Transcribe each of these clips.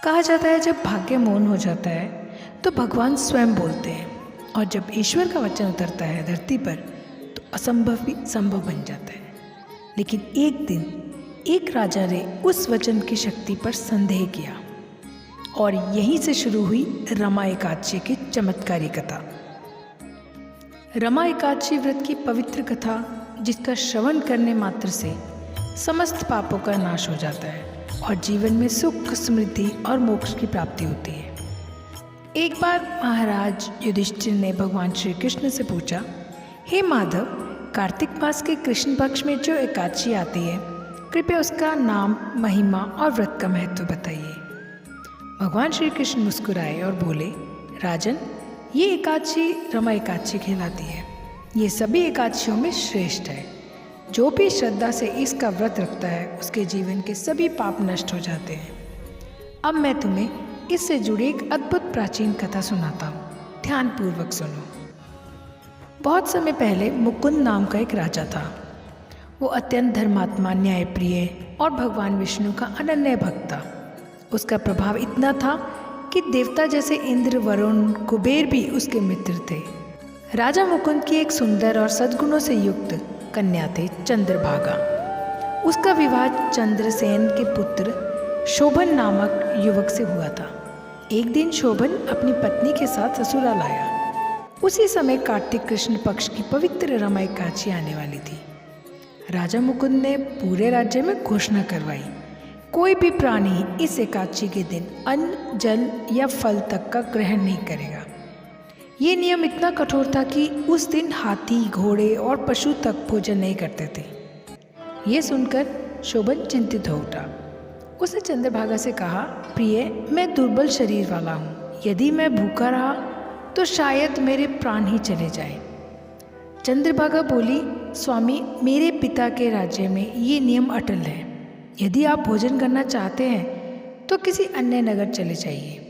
कहा जाता है जब भाग्य मौन हो जाता है तो भगवान स्वयं बोलते हैं, और जब ईश्वर का वचन उतरता है धरती पर तो असंभव भी संभव बन जाता है। लेकिन एक दिन एक राजा ने उस वचन की शक्ति पर संदेह किया, और यहीं से शुरू हुई रमा एकादशी की चमत्कारी कथा। रमा एकादशी व्रत की पवित्र कथा, जिसका श्रवण करने मात्र से समस्त पापों का नाश हो जाता है और जीवन में सुख, समृद्धि और मोक्ष की प्राप्ति होती है। एक बार महाराज युधिष्ठिर ने भगवान श्री कृष्ण से पूछा, हे माधव, कार्तिक मास के कृष्ण पक्ष में जो एकादशी आती है, कृपया उसका नाम, महिमा और व्रत का महत्व बताइए। भगवान श्री कृष्ण मुस्कुराए और बोले, राजन, ये एकादशी रमा एकादशी कहलाती है। ये सभी एकादशियों में श्रेष्ठ है। जो भी श्रद्धा से इसका व्रत रखता है उसके जीवन के सभी पाप नष्ट हो जाते हैं। अब मैं तुम्हें इससे जुड़ी एक अद्भुत प्राचीन कथा सुनाता हूँ, ध्यानपूर्वक सुनो। बहुत समय पहले मुकुंद नाम का एक राजा था। वो अत्यंत धर्मात्मा, न्यायप्रिय और भगवान विष्णु का अनन्य भक्त था। उसका प्रभाव इतना था कि देवता जैसे इंद्र, वरुण, कुबेर भी उसके मित्र थे। राजा मुकुंद की एक सुंदर और सद्गुणों से युक्त कन्या थे, चंद्रभागा। उसका विवाह चंद्रसेन के पुत्र शोभन नामक युवक से हुआ था। एक दिन शोभन अपनी पत्नी के साथ ससुराल आया। उसी समय कार्तिक कृष्ण पक्ष की पवित्र रमा एकादशी आने वाली थी। राजा मुकुंद ने पूरे राज्य में घोषणा करवाई, कोई भी प्राणी इस एकादशी के दिन अन्न, जल या फल तक का ग्रहण नहीं करेगा। ये नियम इतना कठोर था कि उस दिन हाथी, घोड़े और पशु तक भोजन नहीं करते थे। ये सुनकर शोभन चिंतित हो उठा। उसने चंद्रभागा से कहा, प्रिय, मैं दुर्बल शरीर वाला हूँ। यदि मैं भूखा रहा तो शायद मेरे प्राण ही चले जाए। चंद्रभागा बोली, स्वामी, मेरे पिता के राज्य में ये नियम अटल है। यदि आप भोजन करना चाहते हैं तो किसी अन्य नगर चले जाइए,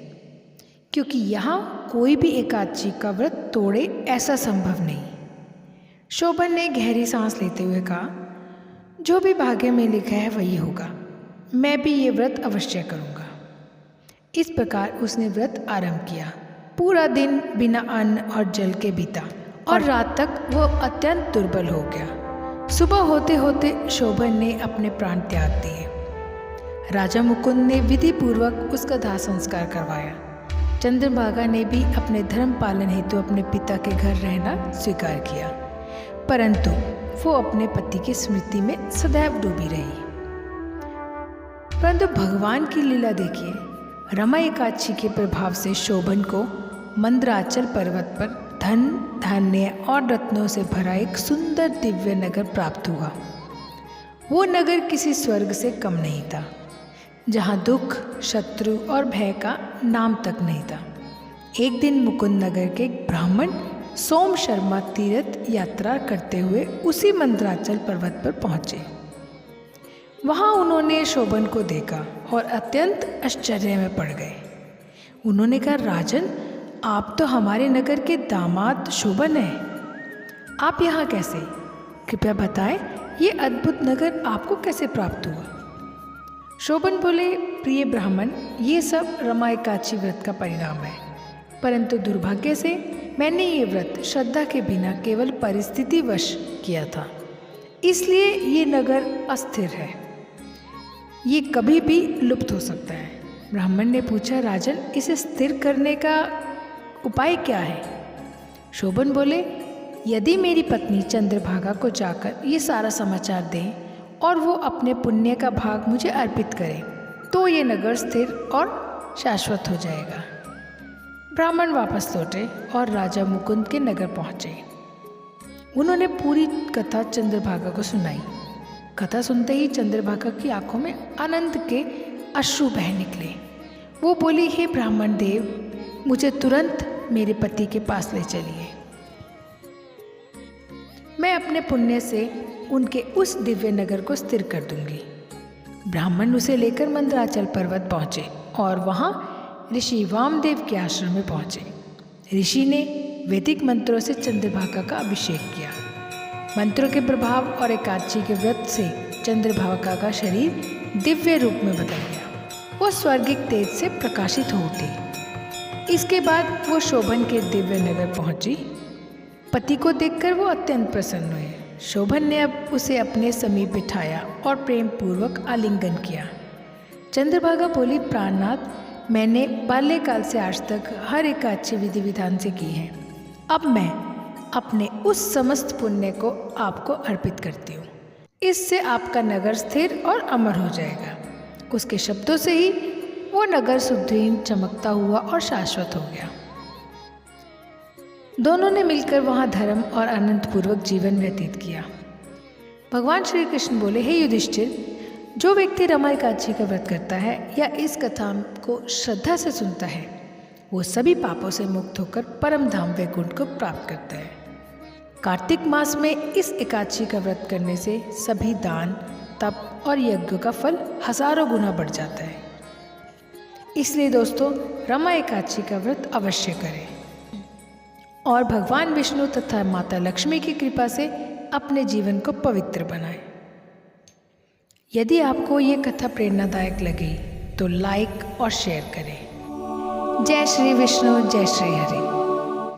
क्योंकि यहाँ कोई भी एकादशी का व्रत तोड़े ऐसा संभव नहीं। शोभन ने गहरी सांस लेते हुए कहा, जो भी भाग्य में लिखा है वही होगा। मैं भी ये व्रत अवश्य करूँगा। इस प्रकार उसने व्रत आरंभ किया। पूरा दिन बिना अन्न और जल के बीता और रात तक वो अत्यंत दुर्बल हो गया। सुबह होते होते शोभन ने अपने प्राण त्याग दिए। राजा मुकुंद ने विधि पूर्वक उसका दाह संस्कार करवाया। चंद्रभागा ने भी अपने धर्म पालन हेतु अपने पिता के घर रहना स्वीकार किया, परंतु वो अपने पति की स्मृति में सदैव डूबी रही। परंतु भगवान की लीला देखिए, रमा एकादशी के प्रभाव से शोभन को मंदराचल पर्वत पर धन, धान्य और रत्नों से भरा एक सुंदर दिव्य नगर प्राप्त हुआ। वो नगर किसी स्वर्ग से कम नहीं था, जहाँ दुख, शत्रु और भय का नाम तक नहीं था। एक दिन मुकुंद नगर के एक ब्राह्मण सोम शर्मा तीर्थ यात्रा करते हुए उसी मंदराचल पर्वत पर पहुँचे। वहाँ उन्होंने शोभन को देखा और अत्यंत आश्चर्य में पड़ गए। उन्होंने कहा, राजन, आप तो हमारे नगर के दामाद शोभन हैं। आप यहाँ कैसे? कृपया बताएं, ये अद्भुत नगर आपको कैसे प्राप्त हुआ? शोभन बोले, प्रिय ब्राह्मण, ये सब रमा एकादशी व्रत का परिणाम है, परंतु दुर्भाग्य से मैंने ये व्रत श्रद्धा के बिना केवल परिस्थितिवश किया था, इसलिए ये नगर अस्थिर है। ये कभी भी लुप्त हो सकता है। ब्राह्मण ने पूछा, राजन, इसे स्थिर करने का उपाय क्या है? शोभन बोले, यदि मेरी पत्नी चंद्रभागा को जाकर ये सारा समाचार दें और वो अपने पुण्य का भाग मुझे अर्पित करे तो ये नगर स्थिर और शाश्वत हो जाएगा। ब्राह्मण वापस लौटे और राजा मुकुंद के नगर पहुँचे। उन्होंने पूरी कथा चंद्रभागा को सुनाई। कथा सुनते ही चंद्रभागा की आंखों में आनंद के अश्रु बह निकले। वो बोली, हे ब्राह्मण देव, मुझे तुरंत मेरे पति के पास ले चलिए। मैं अपने पुण्य से उनके उस दिव्य नगर को स्थिर कर दूंगी। ब्राह्मण उसे लेकर मंदराचल पर्वत पहुँचे और वहाँ ऋषि वामदेव के आश्रम में पहुँचे। ऋषि ने वैदिक मंत्रों से चंद्रभागा का अभिषेक किया। मंत्रों के प्रभाव और एकादशी के व्रत से चंद्रभागा का शरीर दिव्य रूप में बदल गया। वो स्वर्गिक तेज से प्रकाशित हो उठी। इसके बाद वो शोभन के दिव्य नगर पहुंची। पति को देखकर वो अत्यंत प्रसन्न हुए। शोभन ने अब उसे अपने समीप बिठाया और प्रेम पूर्वक आलिंगन किया। चंद्रभागा बोली, प्राणनाथ, मैंने बाल्यकाल से आज तक हर एक अच्छी विधि विधान से की है। अब मैं अपने उस समस्त पुण्य को आपको अर्पित करती हूँ। इससे आपका नगर स्थिर और अमर हो जाएगा। उसके शब्दों से ही वो नगर सुदृढ़, चमकता हुआ और शाश्वत हो गया। दोनों ने मिलकर वहाँ धर्म और अनंत पूर्वक जीवन व्यतीत किया। भगवान श्री कृष्ण बोले, हे युधिष्ठिर, जो व्यक्ति रमा एकादशी का व्रत करता है या इस कथा को श्रद्धा से सुनता है, वो सभी पापों से मुक्त होकर परम धाम वैकुंठ को प्राप्त करता है। कार्तिक मास में इस एकादशी का व्रत करने से सभी दान, तप और यज्ञों का फल हजारों गुना बढ़ जाता है। इसलिए दोस्तों, रमा एकादशी का व्रत अवश्य करें और भगवान विष्णु तथा माता लक्ष्मी की कृपा से अपने जीवन को पवित्र बनाएं। यदि आपको ये कथा प्रेरणादायक लगी तो लाइक और शेयर करें। जय श्री विष्णु, जय श्री हरि।